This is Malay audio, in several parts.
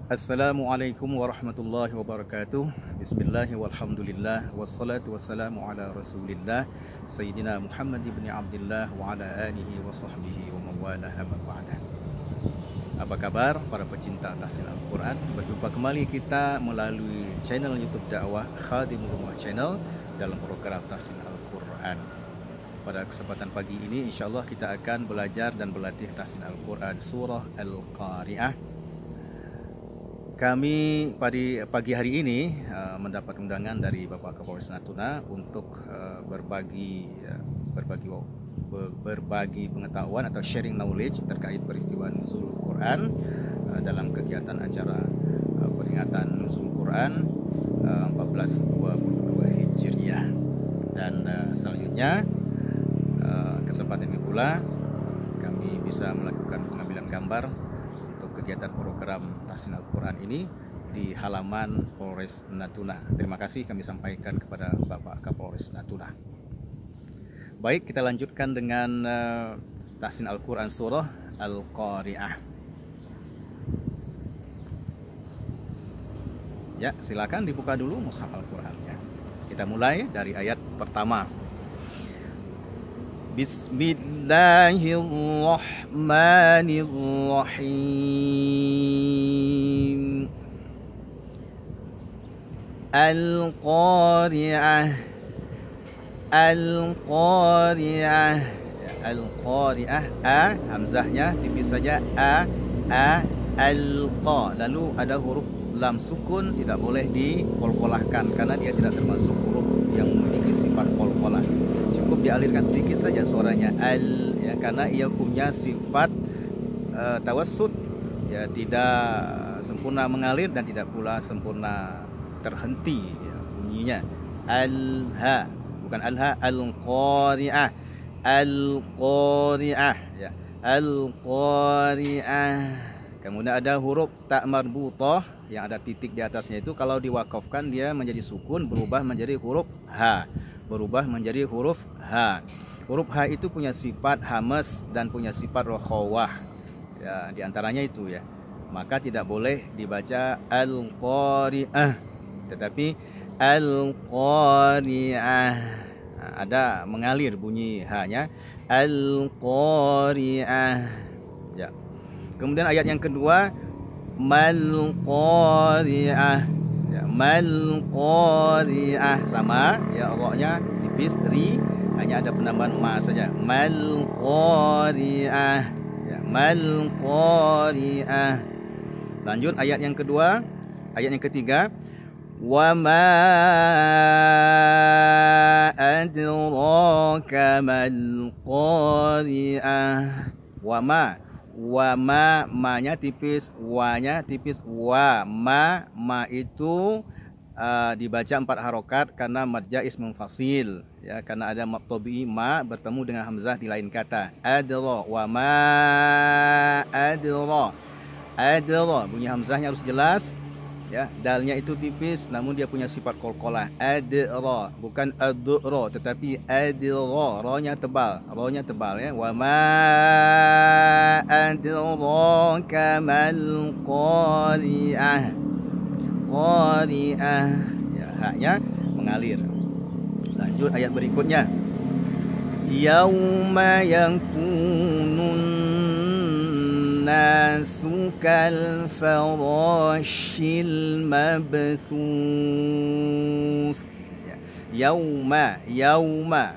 Assalamualaikum warahmatullahi wabarakatuh. Bismillah walhamdulillah wassalatu wassalamu ala rasulillah Sayyidina Muhammad ibn Abdullah wa ala alihi wa sahbihi wa mawalah amma ba'dah. Apa kabar para pecinta tahsin Al-Quran? Berjumpa kembali kita melalui channel YouTube dakwah Khadimul Ummah Channel dalam program tahsin Al-Quran. Pada kesempatan pagi ini insyaallah kita akan belajar dan berlatih tahsin Al-Quran surah Al-Qari'ah. Kami pada pagi hari ini mendapat undangan dari Bapak Kapolres Natuna untuk berbagi pengetahuan atau sharing knowledge terkait peristiwa nuzul Quran dalam kegiatan acara peringatan nuzul Quran 1422 Hijriah. Dan selanjutnya kesempatan ini pula kami bisa melakukan pengambilan gambar kegiatan program tahsin Al-Quran ini di halaman Polres Natuna. Terima kasih kami sampaikan kepada Bapak Kapolres Natuna. Baik, kita lanjutkan dengan tahsin Al-Quran surah Al-Qari'ah. Ya, silakan dibuka dulu mushaf Al-Quran ya. Kita mulai dari ayat pertama. Bismillahirrahmanirrahim. Al-Qari'ah. Al-Qari'ah. Al-Qari'ah. A, hamzahnya tipis saja. Al-Qa. Lalu ada huruf lam sukun, tidak boleh dikolkolahkan karena dia tidak termasuk huruf yang memiliki sifat kolkolah. Cukup dialirkan sedikit saja suaranya al ya, karena ia punya sifat tawassut ya, tidak sempurna mengalir dan tidak pula sempurna terhenti ya, bunyinya. Al-ha, bukan al-ha, al-qari'ah. Al-qari'ah ya. Al-qari'ah. Kemudian ada huruf ta marbutah yang ada titik di atasnya, itu kalau diwakafkan dia menjadi sukun, berubah menjadi huruf ha. Berubah menjadi huruf ha. Huruf ha itu punya sifat hamas dan punya sifat rokhawah ya, diantaranya itu ya. Maka tidak boleh dibaca al-qari'ah, tetapi al-qari'ah. Nah, ada mengalir bunyi ha-nya, al-qari'ah ya. Kemudian ayat yang kedua, mal qari'ah ya, mal qari'ah sama ya, Allah-nya tipis, ri hanya ada penambahan ma saja. Mal qari'ah ya, mal qari'ah. Lanjut ayat yang kedua, ayat yang ketiga, wa ma adraka mal qari'ah. Wa ma, ma-nya tipis, wa-nya tipis, wa ma itu dibaca 4 harokat karena madja ism munfasil ya, karena ada mad tabi'i ma bertemu dengan hamzah di lain kata. Adra, wa ma adra, bunyi hamzahnya harus jelas ya. Dalnya itu tipis namun dia punya sifat qalqalah. Adra, bukan adra tetapi adra, ra-nya tebal, ra-nya tebal ya. Wa ma adraka mal qari'ah. Qari'ah ya, haknya mengalir. Lanjut ayat berikutnya, yauma yakunun nasu kal farashil mabthus ya. Yauma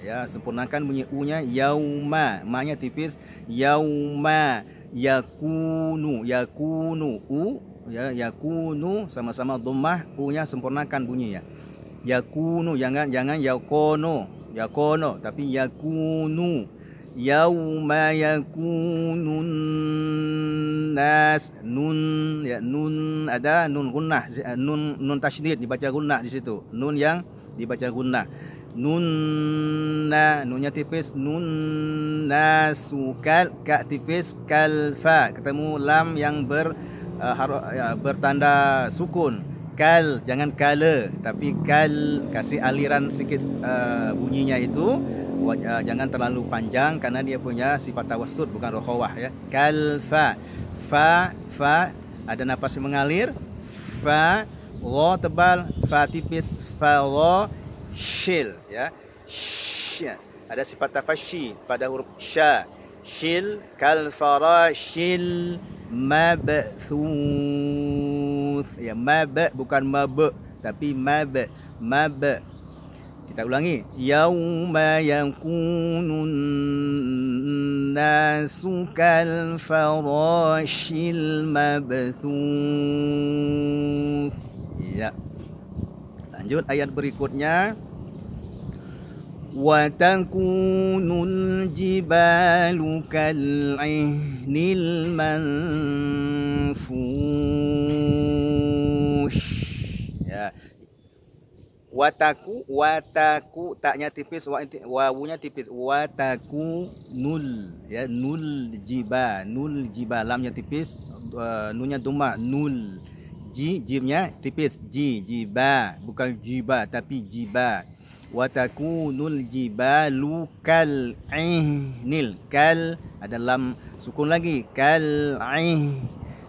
ya, sempurnakan bunyi u-nya, yauma, ma-nya tipis. Yauma yakunu u ya, yakunu sama-sama dhammah, u-nya sempurnakan bunyi ya. Yakunu, jangan yakono tapi yakunu. Yauma yakunun nas, nun ya, nun ada nun gunnah, nun tasydid dibaca gunnah di situ, nun yang dibaca gunnah. Nunna, nunnya tipis, nunna sukal, ka tipis, kalfa ketemu lam yang bertanda sukun. Kal, jangan kale tapi kal, kasih aliran sedikit bunyinya itu. Jangan terlalu panjang karena dia punya sifat tawassut bukan rokhawah ya. Kalfa, fa ada nafas yang mengalir. Fa, ro tebal, fa tipis, fa ro, shil ya. Sh. Ada sifat tafashi pada huruf sya. Shil kal farashil mabthuth. Ya, mab bukan mab tapi mab. Kita ulangi. Yauma yakunun nasu kal farashil mabthuth. Ya. Lanjut ayat berikutnya. Wa takunul jibalu kal'ihnil manfush. Ya. Wataku taknya tipis, wawunya tipis. Wataku nul ya, nul jiba lamnya tipis, nunnya dhamma nul. Jimnya tipis, jiba bukan jiba tapi jiba. Watakunul jibalu kal'ihnil, kal ada lam sukun lagi, kal'ih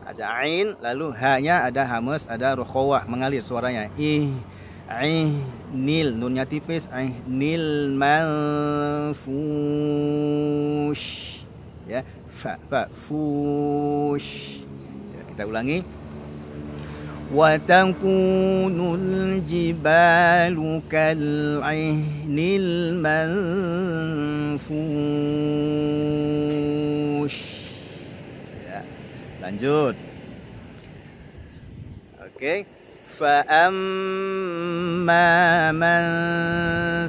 ada ain, lalu ha-nya ada hamas, ada rukhawah mengalir suaranya. Nil, nunnya tipis, nil manfush ya, fa fush ya, kita ulangi. Wa takunul jibalu kal'ihnil manfush ya, lanjut. Oke. Fa amma man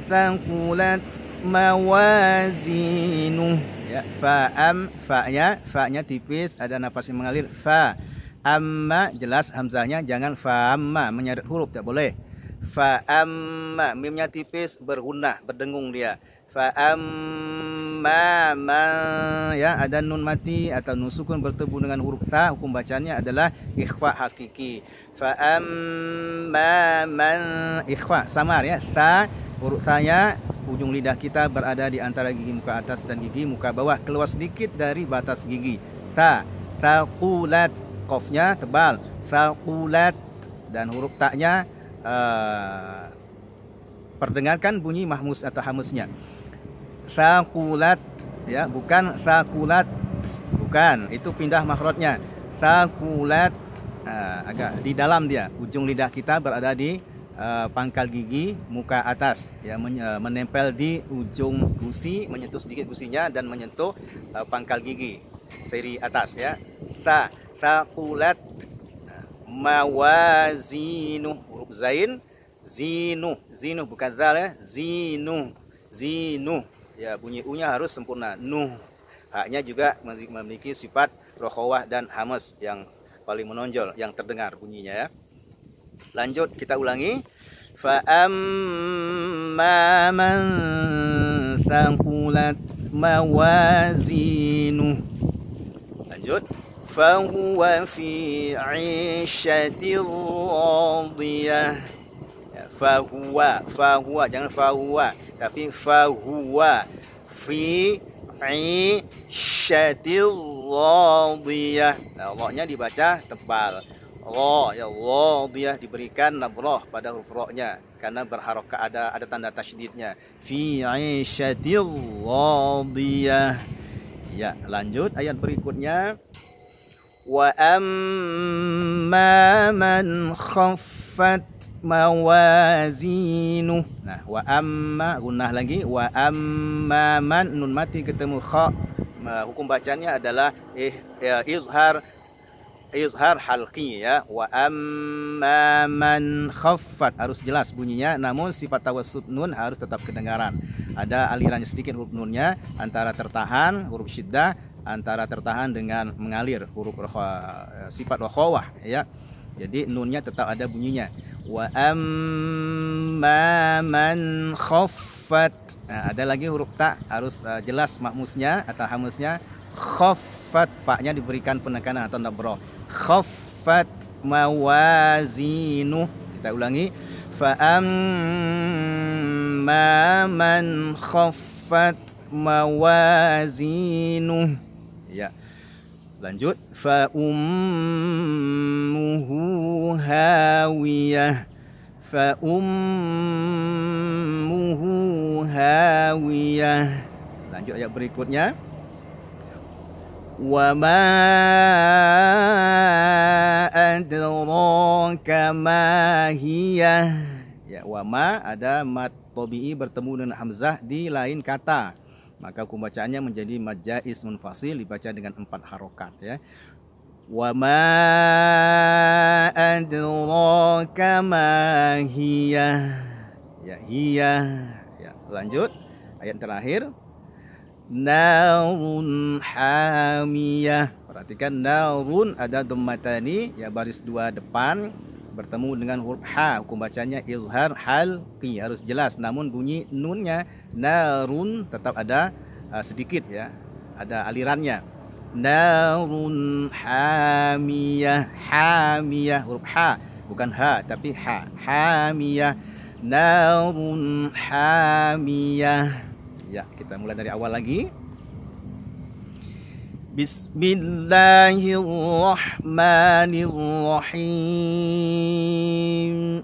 thaqulat mawazinuh ya, fa-nya tipis, ada nafas yang mengalir. Fa amma jelas hamzahnya, jangan fa amma menyeret huruf, tak boleh. Fa amma mimnya tipis, bergunah, berdengung dia. Fa amma man ya, ada nun mati atau nun sukun bertemu dengan huruf ta, hukum bacanya adalah ikhfa hakiki. Fa amma man, ikhfa samar ya, ta huruf ta-nya ujung lidah kita berada di antara gigi muka atas dan gigi muka bawah, keluar sedikit dari batas gigi. Ta, taqulat, qafnya tebal, taqulat, dan huruf ta-nya perdengarkan bunyi mahmus atau hamusnya. Sakulat ya, bukan sakulat, bukan, itu pindah makhrajnya. Sakulat agak di dalam dia, ujung lidah kita berada di pangkal gigi muka atas ya, menempel di ujung gusi, menyentuh sedikit gusinya dan menyentuh pangkal gigi seri atas ya. Sakulat mawazinu, huruf zain, zinu bukan zal ya, zinu ya, bunyi u-nya harus sempurna. Nuh, haknya juga memiliki sifat rokhawah dan hamas yang paling menonjol, yang terdengar bunyinya ya. Lanjut kita ulangi. Fa amma man thaqulat mawazinu. Lanjut. Fa huwa fi 'ishatir radiyah. Fa huwa jangan fa huwa, tapi fa huwa fi 'ishatir radiyah. Nah, ra-nya dibaca tebal. Ra ya, radiyah diberikan nabrah pada huruf ra-nya karena berharokat, ada tanda tasydidnya. Fi 'ishatir radiyah. Ya, lanjut ayat berikutnya. Wa amma man khaffat mawazinu. Nah, wa amma gunnah lagi, wa amma man nun mati ketemu kha. Hukum bacanya adalah izhar halqi ya. Wa amma man khaffat harus jelas bunyinya, namun sifat tawassut nun harus tetap kedengaran. Ada alirannya sedikit huruf nunnya, antara tertahan huruf syiddah, antara tertahan dengan mengalir huruf sifat rokhawah ya. Jadi nunnya tetap ada bunyinya. Wa amma man khaffat. Nah, ada lagi huruf ta harus jelas mahmusnya atau hamusnya. Khaffat, fa-nya diberikan penekanan atau nabrah. Khaffat mawazinu. Kita ulangi. Fa amma man khaffat mawazinu. Ya. Lanjut. Fa ummuhu hawiyah. Fa ummuhu hawiyah. Lanjut ayat berikutnya. Wa ma adraka ma hiya. Ya, wa ma ada mad tabi'i bertemu dengan hamzah di lain kata. Maka hukum bacaannya menjadi mad jaiz munfasil, dibaca dengan 4 harokat ya. Wa ma adraka ma hiya. Ya, hiya. Ya, lanjut ayat terakhir. Narun hamiyah. Perhatikan narun ada dhammatani ya, baris 2 depan bertemu dengan huruf ha. Hukum bacanya izhar halqi, harus jelas. Namun bunyi nunnya narun tetap ada sedikit ya, ada alirannya. Narun hamiyah. Hamiyah huruf ha, bukan ha tapi ha. Hamiyah. Narun hamiyah. Ya, kita mulai dari awal lagi. Bismillahirrahmanirrahim.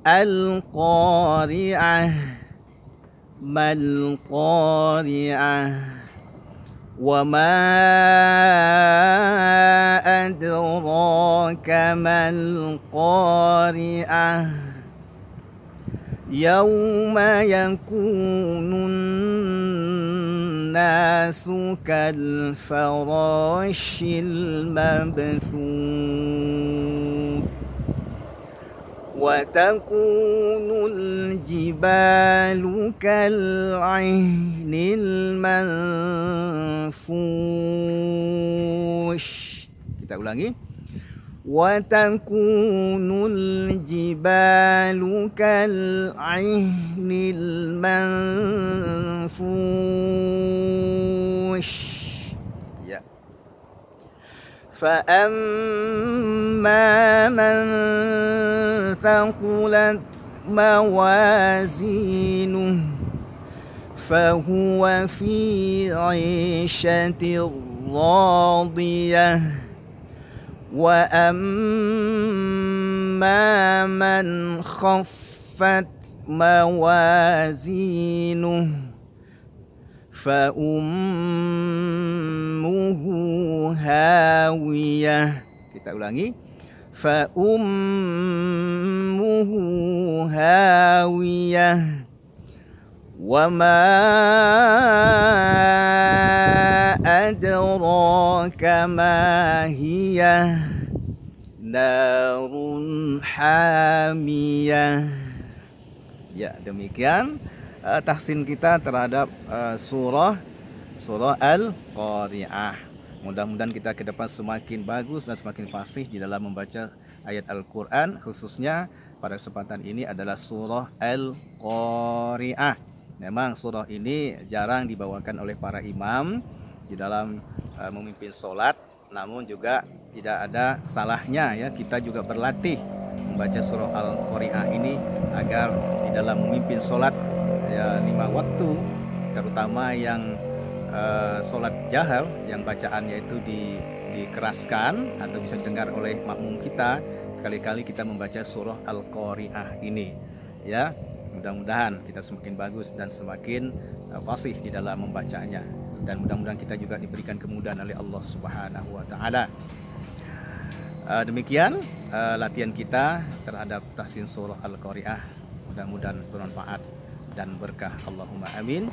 Al-Qari'ah. Mal-Qari'ah. Wa ma adraka mal-Qari'ah. Yawma yakunun nasu kal farashil mabthuth wa takunul jibalu kal ihnil manfush. Kita ulangi. Wa takunul jibalu kal ihnil manfush. Ya. Fa amma man thaqulat mawazinuh fahuwa fi 'ishatir radiyah. Wa amma man khaffat mawazinuh fa ummuhu hawiyah. Kita ulangi. Fa ummuhu hawiyah. Wa ma adraka ma hiya. Narun hamiyah. Ya, demikian tahsin kita terhadap surah Al-Qari'ah. Mudah-mudahan kita ke depan semakin bagus dan semakin fasih di dalam membaca ayat Al-Quran. Khususnya pada kesempatan ini adalah surah Al-Qari'ah. Memang surah ini jarang dibawakan oleh para imam di dalam memimpin sholat. Namun juga tidak ada salahnya ya, kita juga berlatih membaca surah Al-Qari'ah ini agar di dalam memimpin sholat ya 5 waktu, terutama yang sholat jahar, yang bacaannya itu dikeraskan atau bisa didengar oleh makmum kita, sekali-kali kita membaca surah Al-Qari'ah ini ya. Mudah-mudahan kita semakin bagus dan semakin fasih di dalam membacanya, dan mudah-mudahan kita juga diberikan kemudahan oleh Allah Subhanahu wa taala. Demikian latihan kita terhadap tahsin surah Al-Qari'ah. Mudah-mudahan bermanfaat dan berkah. Allahumma amin.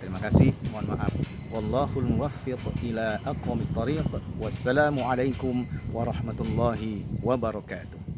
Terima kasih, mohon maaf. Wallahul muwaffiq ila aqwamit thariq. Wassalamu alaikum warahmatullahi wabarakatuh.